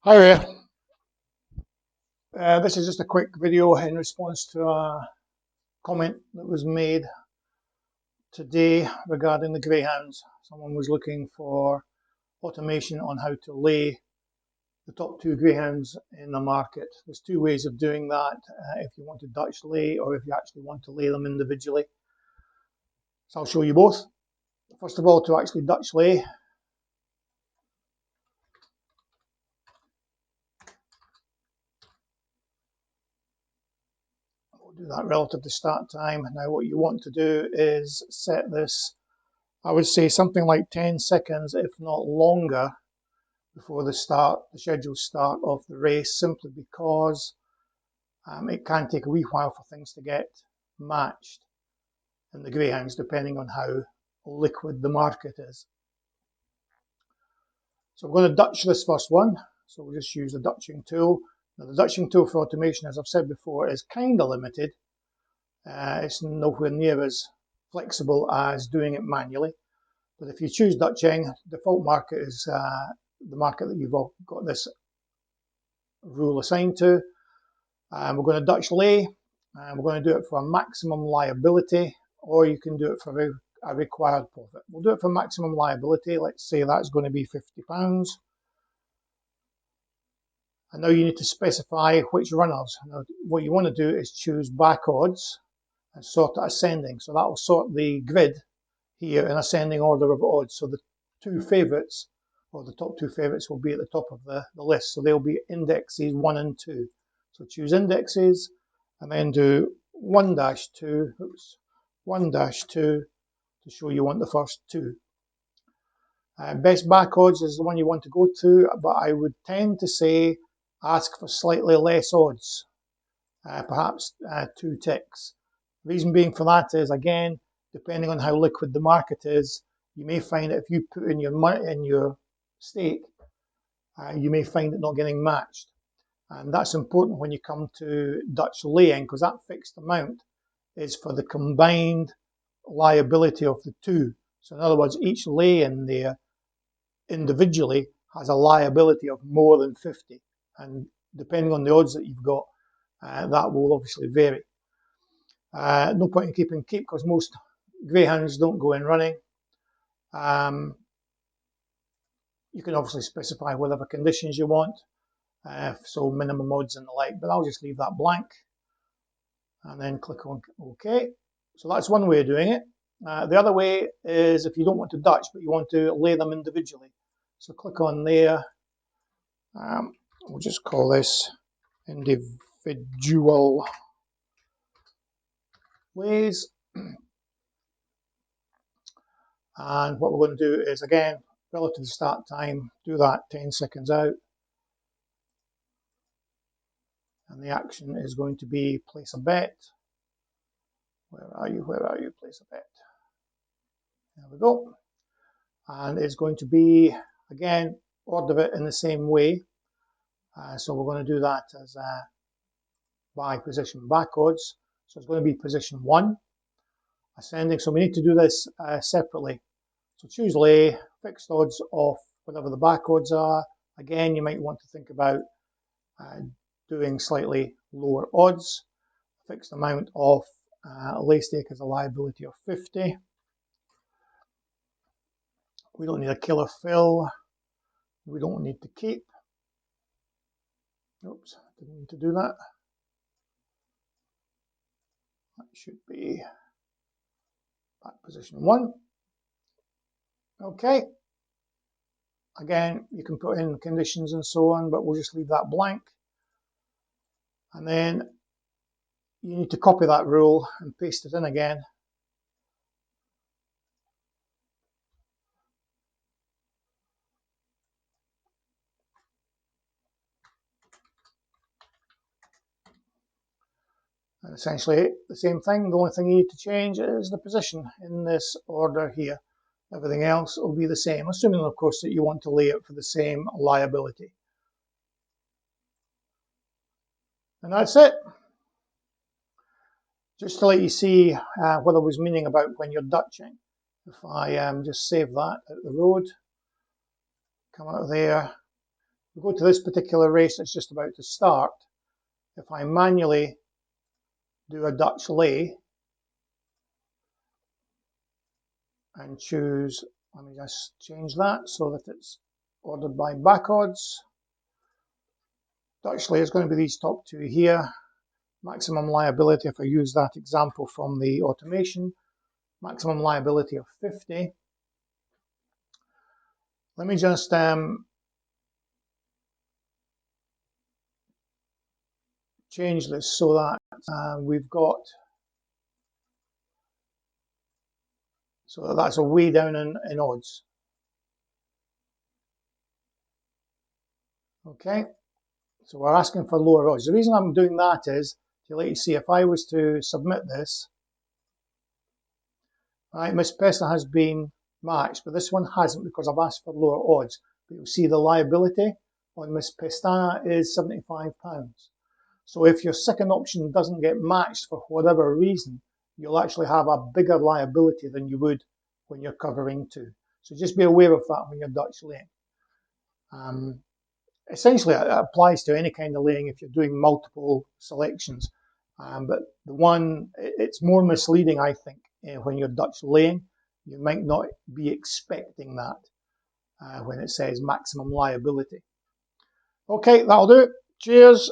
Hi there. This is just a quick video in response to a comment that was made today regarding the greyhounds. Someone was looking for automation on how to lay the top two greyhounds in the market. There's two ways of doing that, if you want to Dutch lay or if you actually want to lay them individually. So I'll show you both. First of all, to actually Dutch lay, we'll do that relative to start time. Now what you want to do is set this, I would say something like 10 seconds, if not longer, before the scheduled start of the race, simply because it can take a wee while for things to get matched in the greyhounds, depending on how liquid the market is. So we're going to Dutch this first one. So we'll just use the Dutching tool. Now the Dutching tool for automation, as I've said before, is kind of limited. It's nowhere near as flexible as doing it manually. But if you choose Dutching, default market is the market that you've got this rule assigned to. We're going to Dutch lay, and we're going to do it for maximum liability, or you can do it for a required profit. We'll do it for maximum liability. Let's say that's going to be £50. And now you need to specify which runners. Now, what you want to do is choose back odds and sort it ascending. So that will sort the grid here in ascending order of odds. So the two favourites, or the top two favourites, will be at the top of the list. So they'll be indexes 1 and 2. So choose indexes and then do 1-2, 1-2 to show you want the first two. Best back odds is the one you want to go to, but I would tend to say ask for slightly less odds, perhaps 2 ticks. Reason being for that is, again, depending on how liquid the market is, you may find that if you put in your stake, you may find it not getting matched. And that's important when you come to Dutch laying, because that fixed amount is for the combined liability of the two. So in other words, each lay in there individually has a liability of more than 50. And depending on the odds that you've got, that will obviously vary. No point in keeping keep, because most greyhounds don't go in running. You can obviously specify whatever conditions you want. So minimum odds and the like, but I'll just leave that blank and then click on OK. So that's one way of doing it. The other way is if you don't want to Dutch, but you want to lay them individually. So click on there. We'll just call this individual lays. And what we're going to do is, again, relative to start time, do that 10 seconds out. And the action is going to be place a bet. Where are you? Where are you? Place a bet. There we go. And it's going to be, again, order it in the same way. So we're going to do that as by position back odds. So it's going to be position 1, ascending. So we need to do this separately. So choose lay, fixed odds off whatever the back odds are. Again, you might want to think about doing slightly lower odds. Fixed amount of lay stake as a liability of 50. We don't need a killer fill. We don't need to keep. Oops, didn't need to do that. That should be back position 1. Okay. Again, you can put in conditions and so on, but we'll just leave that blank. And then you need to copy that rule and paste it in again. And essentially the same thing. The only thing you need to change is the position in this order here. Everything else will be the same, assuming, of course, that you want to lay it for the same liability. And that's it. Just to let you see what I was meaning about when you're Dutching. If I just save that out the road, come out of there, We go to this particular race that's just about to start. If I manually do a Dutch lay and choose, let me just change that so that it's ordered by back odds. Dutch lay is going to be these top two here. Maximum liability, if I use that example from the automation, maximum liability of 50. Let me just change this so that we've got, so that's a way down in odds. Okay, so we're asking for lower odds. The reason I'm doing that is to let you see if I was to submit this, right, Miss Pesta has been matched, but this one hasn't because I've asked for lower odds. But you'll see the liability on Miss Pestana is £75. So if your second option doesn't get matched for whatever reason, you'll actually have a bigger liability than you would when you're covering two. So just be aware of that when you're Dutch laying. Essentially, it applies to any kind of laying if you're doing multiple selections. But the one, it's more misleading, I think, when you're Dutch laying. You might not be expecting that when it says maximum liability. Okay, that'll do. Cheers.